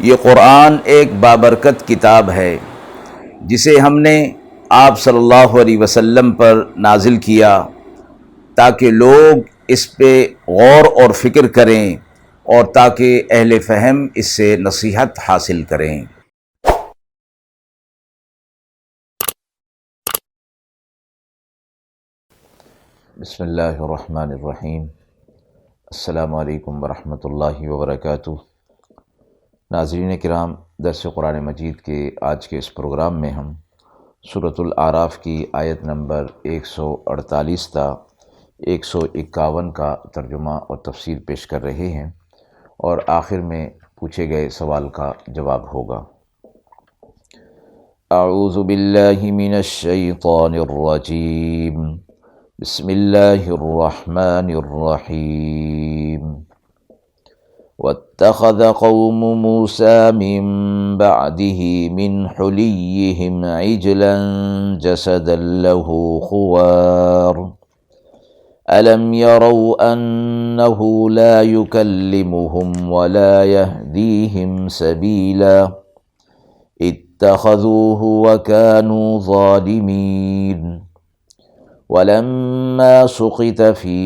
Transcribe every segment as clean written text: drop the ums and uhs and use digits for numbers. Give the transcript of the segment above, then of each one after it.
یہ قرآن ایک بابرکت کتاب ہے جسے ہم نے آپ صلی اللہ علیہ وسلم پر نازل کیا تاکہ لوگ اس پہ غور اور فکر کریں اور تاکہ اہل فہم اس سے نصیحت حاصل کریں۔ بسم اللہ الرحمن الرحیم۔ السلام علیکم ورحمۃ اللہ وبرکاتہ۔ ناظرین کرام، درس قرآن مجید کے آج کے اس پروگرام میں ہم سورۃ الاعراف کی آیت نمبر 148 تا 151 کا ترجمہ اور تفسیر پیش کر رہے ہیں، اور آخر میں پوچھے گئے سوال کا جواب ہوگا۔ اعوذ باللہ من الشیطان الرجیم، بسم اللہ الرحمن الرحیم۔ واتخذ قوم موسى من بعده من حليهم عجلا جسدا له خوار ألم يروا أنه لا يكلمهم ولا يهديهم سبيلا اتخذوه وكانوا ظالمين ولما سقط في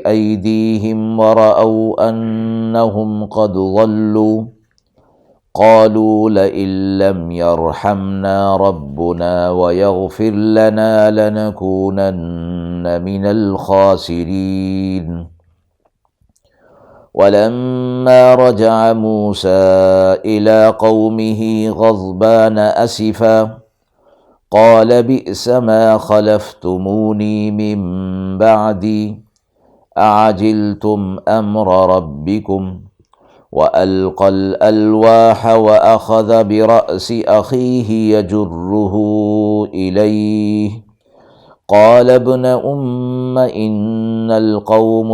أيديهم ورأوا أنهم قد ضلوا قالوا لئن لم يرحمنا ربنا ويغفر لنا لنكونن من الخاسرين ولما رجع موسى إلى قومه غضبان أسفا قال بئس ما خلفتموني من بعدي أعجلتم أمر ربكم وألقى الألواح وأخذ برأس أخيه يجره إليه قال ابن أم إن القوم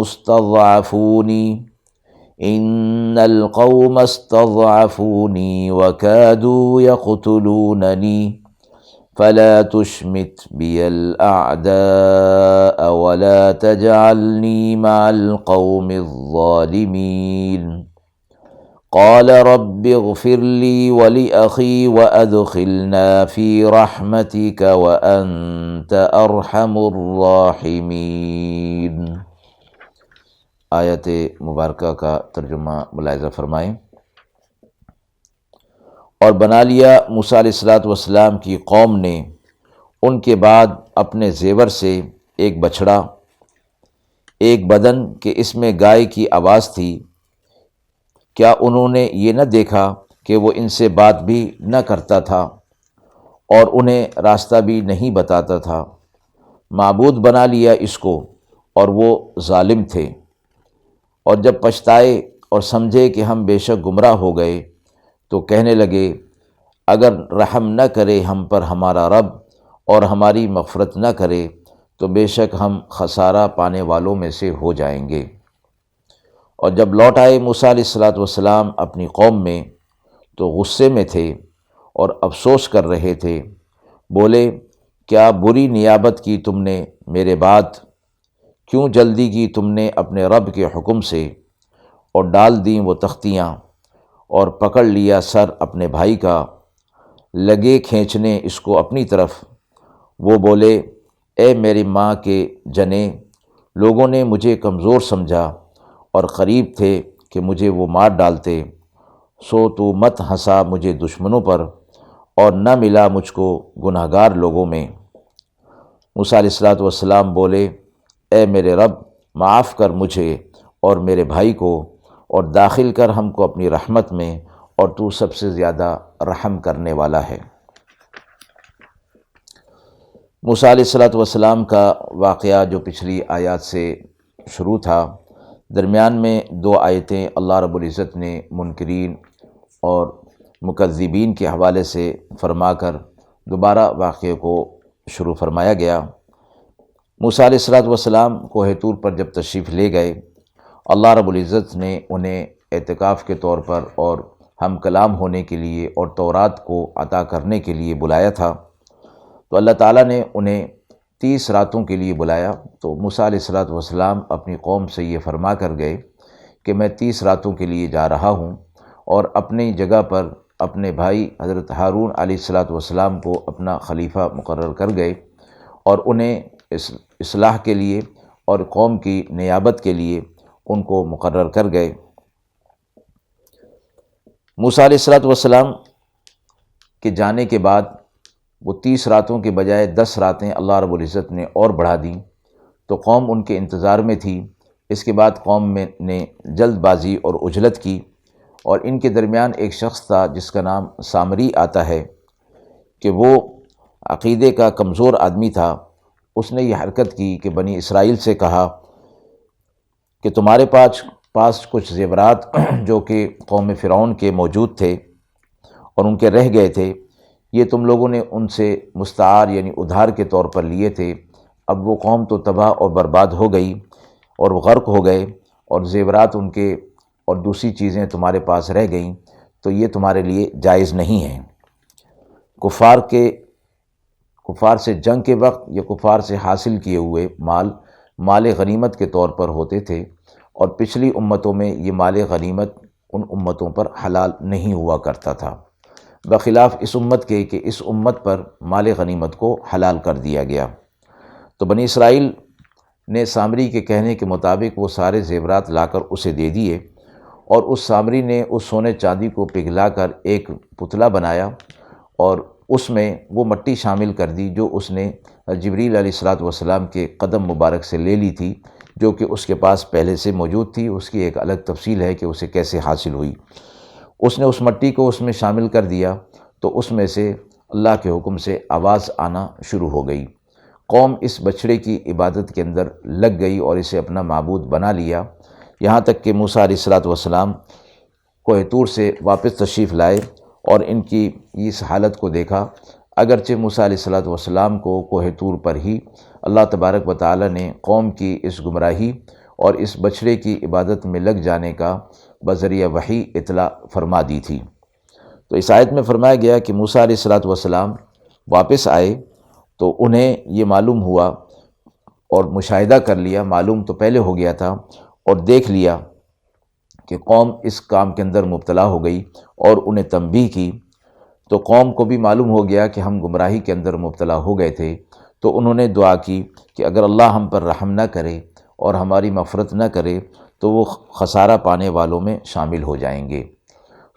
استضعفوني وكادوا يقتلونني فلا تشمت بي الأعداء ولا تجعلني مع القوم الظالمين قال رب اغفر لي ولأخي وأدخلنا في رحمتك وأنت أرحم الراحمين۔ آیت مبارکہ کا ترجمہ ملاحظہ فرمائیں۔ اور بنا لیا موسیٰ علیہ السلام کی قوم نے ان کے بعد اپنے زیور سے ایک بچھڑا، ایک بدن کہ اس میں گائے کی آواز تھی۔ کیا انہوں نے یہ نہ دیکھا کہ وہ ان سے بات بھی نہ کرتا تھا اور انہیں راستہ بھی نہیں بتاتا تھا؟ معبود بنا لیا اس کو، اور وہ ظالم تھے۔ اور جب پچھتائے اور سمجھے کہ ہم بے شک گمراہ ہو گئے تو کہنے لگے، اگر رحم نہ کرے ہم پر ہمارا رب اور ہماری مغفرت نہ کرے تو بے شک ہم خسارہ پانے والوں میں سے ہو جائیں گے۔ اور جب لوٹ آئے موسیٰ علیہ السلام اپنی قوم میں تو غصے میں تھے اور افسوس کر رہے تھے۔ بولے، کیا بری نیابت کی تم نے میرے بعد؟ کیوں جلدی کی تم نے اپنے رب کے حکم سے اور ڈال دیں وہ تختیاں، اور پکڑ لیا سر اپنے بھائی کا، لگے کھینچنے اس کو اپنی طرف۔ وہ بولے، اے میری ماں کے جنے، لوگوں نے مجھے کمزور سمجھا اور قریب تھے کہ مجھے وہ مار ڈالتے، سو تو مت ہنسا مجھے دشمنوں پر اور نہ ملا مجھ کو گناہگار لوگوں میں۔ موسیٰ علیہ السلام بولے، اے میرے رب، معاف کر مجھے اور میرے بھائی کو اور داخل کر ہم کو اپنی رحمت میں، اور تو سب سے زیادہ رحم کرنے والا ہے۔ موسیٰ علیہ السلام کا واقعہ جو پچھلی آیات سے شروع تھا، درمیان میں دو آیتیں اللہ رب العزت نے منکرین اور مکذبین کے حوالے سے فرما کر دوبارہ واقعے کو شروع فرمایا گیا۔ موسیٰ علیہ السلام کوہ طور پر جب تشریف لے گئے، اللہ رب العزت نے انہیں اعتکاف کے طور پر اور ہم کلام ہونے کے لیے اور تورات کو عطا کرنے کے لیے بلایا تھا۔ تو اللہ تعالیٰ نے انہیں 30 راتوں کے لیے بلایا۔ تو موسیٰ علیہ السلام اپنی قوم سے یہ فرما کر گئے کہ میں 30 راتوں کے لیے جا رہا ہوں، اور اپنی جگہ پر اپنے بھائی حضرت ہارون علیہ الصلاۃ والسلام کو اپنا خلیفہ مقرر کر گئے اور انہیں اصلاح کے لیے اور قوم کی نیابت کے لیے ان کو مقرر کر گئے۔ موسیٰ علیہ الصلاۃ والسلام کے جانے کے بعد وہ 30 راتوں کے بجائے 10 راتیں اللہ رب العزت نے اور بڑھا دیں، تو قوم ان کے انتظار میں تھی۔ اس کے بعد قوم نے جلد بازی اور عجلت کی، اور ان کے درمیان ایک شخص تھا جس کا نام سامری آتا ہے کہ وہ عقیدے کا کمزور آدمی تھا۔ اس نے یہ حرکت کی کہ بنی اسرائیل سے کہا کہ تمہارے پاس کچھ زیورات جو کہ قوم فرعون کے موجود تھے اور ان کے رہ گئے تھے، یہ تم لوگوں نے ان سے مستعار یعنی ادھار کے طور پر لیے تھے۔ اب وہ قوم تو تباہ اور برباد ہو گئی اور وہ غرق ہو گئے، اور زیورات ان کے اور دوسری چیزیں تمہارے پاس رہ گئیں، تو یہ تمہارے لیے جائز نہیں ہے۔ کفار سے جنگ کے وقت یا کفار سے حاصل کیے ہوئے مال غنیمت کے طور پر ہوتے تھے، اور پچھلی امتوں میں یہ مال غنیمت ان امتوں پر حلال نہیں ہوا کرتا تھا، بخلاف اس امت کے کہ اس امت پر مال غنیمت کو حلال کر دیا گیا۔ تو بنی اسرائیل نے سامری کے کہنے کے مطابق وہ سارے زیورات لا کر اسے دے دیے، اور اس سامری نے اس سونے چاندی کو پگھلا کر ایک پتلا بنایا اور اس میں وہ مٹی شامل کر دی جو اس نے جبریل علیہ الصلاۃ والسلام کے قدم مبارک سے لے لی تھی، جو کہ اس کے پاس پہلے سے موجود تھی۔ اس کی ایک الگ تفصیل ہے کہ اسے کیسے حاصل ہوئی۔ اس نے اس مٹی کو اس میں شامل کر دیا، تو اس میں سے اللہ کے حکم سے آواز آنا شروع ہو گئی۔ قوم اس بچھڑے کی عبادت کے اندر لگ گئی اور اسے اپنا معبود بنا لیا، یہاں تک کہ موسیٰ علیہ الصلاۃ والسلام کوہ طور سے واپس تشریف لائے اور ان کی اس حالت کو دیکھا۔ اگرچہ موسیٰ علیہ الصلاۃ والسلام کو کوہ طور پر ہی اللہ تبارک و تعالی نے قوم کی اس گمراہی اور اس بچھڑے کی عبادت میں لگ جانے کا بذریعہ وحی اطلاع فرما دی تھی۔ تو اس آیت میں فرمایا گیا کہ موسیٰ علیہ الصلاۃ والسلام واپس آئے تو انہیں یہ معلوم ہوا اور مشاہدہ کر لیا، معلوم تو پہلے ہو گیا تھا، اور دیکھ لیا کہ قوم اس کام کے اندر مبتلا ہو گئی اور انہیں تنبیہ کی۔ تو قوم کو بھی معلوم ہو گیا کہ ہم گمراہی کے اندر مبتلا ہو گئے تھے، تو انہوں نے دعا کی کہ اگر اللہ ہم پر رحم نہ کرے اور ہماری مغفرت نہ کرے تو وہ خسارہ پانے والوں میں شامل ہو جائیں گے۔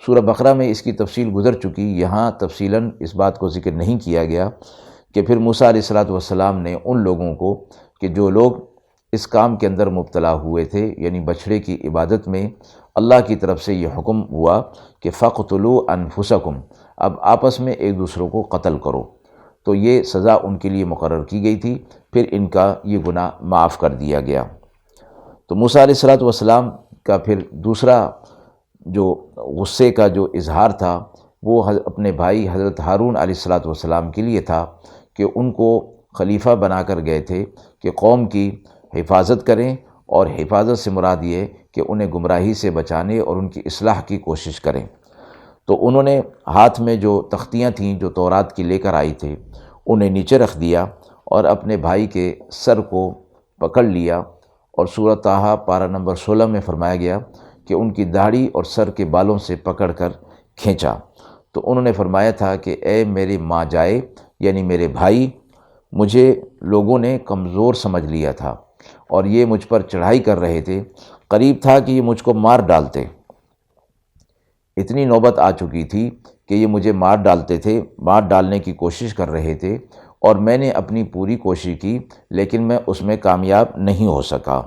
سورہ بقرہ میں اس کی تفصیل گزر چکی، یہاں تفصیلاً اس بات کو ذکر نہیں کیا گیا کہ پھر موسیٰ علیہ الصلاۃ والسلام نے ان لوگوں کو کہ جو لوگ اس کام کے اندر مبتلا ہوئے تھے یعنی بچھڑے کی عبادت میں، اللہ کی طرف سے یہ حکم ہوا کہ فَاقْتُلُوا أَنفُسَكُمْ، اب آپس میں ایک دوسروں کو قتل کرو، تو یہ سزا ان کے لیے مقرر کی گئی تھی۔ پھر ان کا یہ گناہ معاف کر دیا گیا۔ تو موسیٰ علیہ الصلاۃ والسلام کا پھر دوسرا جو غصے کا جو اظہار تھا وہ اپنے بھائی حضرت ہارون علیہ الصلاۃ والسلام کے لیے تھا کہ ان کو خلیفہ بنا کر گئے تھے کہ قوم کی حفاظت کریں، اور حفاظت سے مراد یہ کہ انہیں گمراہی سے بچانے اور ان کی اصلاح کی کوشش کریں۔ تو انہوں نے ہاتھ میں جو تختیاں تھیں جو تورات کی لے کر آئی تھے انہیں نیچے رکھ دیا اور اپنے بھائی کے سر کو پکڑ لیا، اور سورہ طٰہٰ پارہ نمبر 16 میں فرمایا گیا کہ ان کی داڑھی اور سر کے بالوں سے پکڑ کر کھینچا۔ تو انہوں نے فرمایا تھا کہ اے میری ماں جائے یعنی میرے بھائی، مجھے لوگوں نے کمزور سمجھ لیا تھا اور یہ مجھ پر چڑھائی کر رہے تھے، قریب تھا کہ یہ مجھ کو مار ڈالتے، اتنی نوبت آ چکی تھی کہ یہ مجھے مار ڈالتے تھے، مار ڈالنے کی کوشش کر رہے تھے، اور میں نے اپنی پوری کوشش کی لیکن میں اس میں کامیاب نہیں ہو سکا۔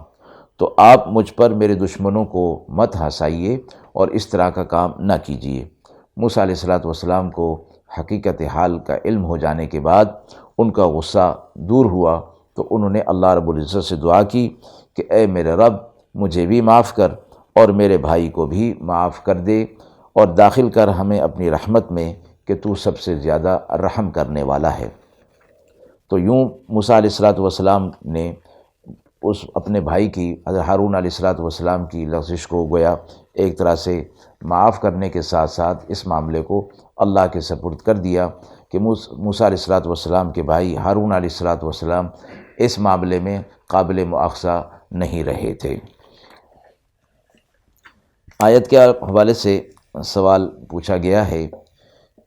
تو آپ مجھ پر میرے دشمنوں کو مت ہنسائیے اور اس طرح کا کام نہ کیجیے۔ موسیٰ علیہ الصلاۃ والسلام کو حقیقت حال کا علم ہو جانے کے بعد ان کا غصہ دور ہوا، تو انہوں نے اللہ رب العزت سے دعا کی کہ اے میرے رب، مجھے بھی معاف کر اور میرے بھائی کو بھی معاف کر دے، اور داخل کر ہمیں اپنی رحمت میں کہ تو سب سے زیادہ رحم کرنے والا ہے۔ تو یوں موسیٰ علیہ الصلاۃ والسلام نے اس اپنے بھائی کی حضرت ہارون علیہ الصلاۃ والسلام کی لغزش کو گویا ایک طرح سے معاف کرنے کے ساتھ ساتھ اس معاملے کو اللہ کے سپرد کر دیا کہ موسیٰ علیہ الصلاۃ والسلام کے بھائی ہارون علیہ الصلاۃ والسلام اس معاملے میں قابل مؤاخذہ نہیں رہے تھے۔ آیت کے حوالے سے سوال پوچھا گیا ہے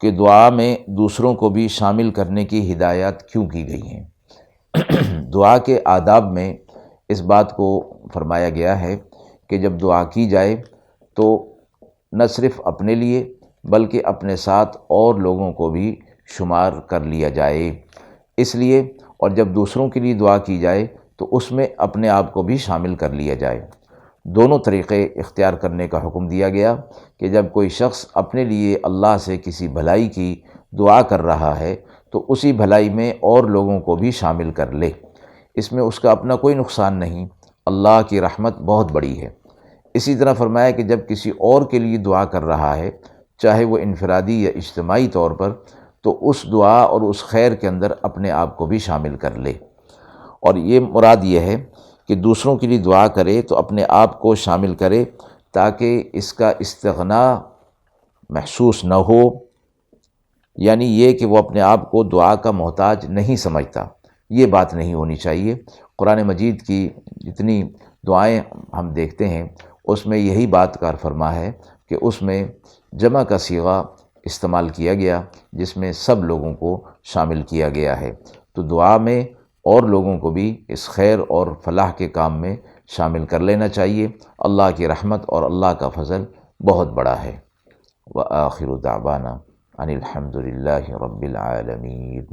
کہ دعا میں دوسروں کو بھی شامل کرنے کی ہدایات کیوں کی گئی ہیں؟ دعا کے آداب میں اس بات کو فرمایا گیا ہے کہ جب دعا کی جائے تو نہ صرف اپنے لیے بلکہ اپنے ساتھ اور لوگوں کو بھی شمار کر لیا جائے، اس لیے اور جب دوسروں کے لیے دعا کی جائے تو اس میں اپنے آپ کو بھی شامل کر لیا جائے۔ دونوں طریقے اختیار کرنے کا حکم دیا گیا کہ جب کوئی شخص اپنے لیے اللہ سے کسی بھلائی کی دعا کر رہا ہے تو اسی بھلائی میں اور لوگوں کو بھی شامل کر لے، اس میں اس کا اپنا کوئی نقصان نہیں، اللہ کی رحمت بہت بڑی ہے۔ اسی طرح فرمایا کہ جب کسی اور کے لیے دعا کر رہا ہے، چاہے وہ انفرادی یا اجتماعی طور پر، تو اس دعا اور اس خیر کے اندر اپنے آپ کو بھی شامل کر لے۔ اور یہ مراد یہ ہے کہ دوسروں کے لیے دعا کرے تو اپنے آپ کو شامل کرے تاکہ اس کا استغنا محسوس نہ ہو، یعنی یہ کہ وہ اپنے آپ کو دعا کا محتاج نہیں سمجھتا، یہ بات نہیں ہونی چاہیے۔ قرآن مجید کی جتنی دعائیں ہم دیکھتے ہیں اس میں یہی بات کار فرما ہے کہ اس میں جمع کا صیغہ استعمال کیا گیا جس میں سب لوگوں کو شامل کیا گیا ہے، تو دعا میں اور لوگوں کو بھی اس خیر اور فلاح کے کام میں شامل کر لینا چاہیے۔ اللہ کی رحمت اور اللہ کا فضل بہت بڑا ہے۔ وآخر دعوانا ان الحمد للہ رب العالمین۔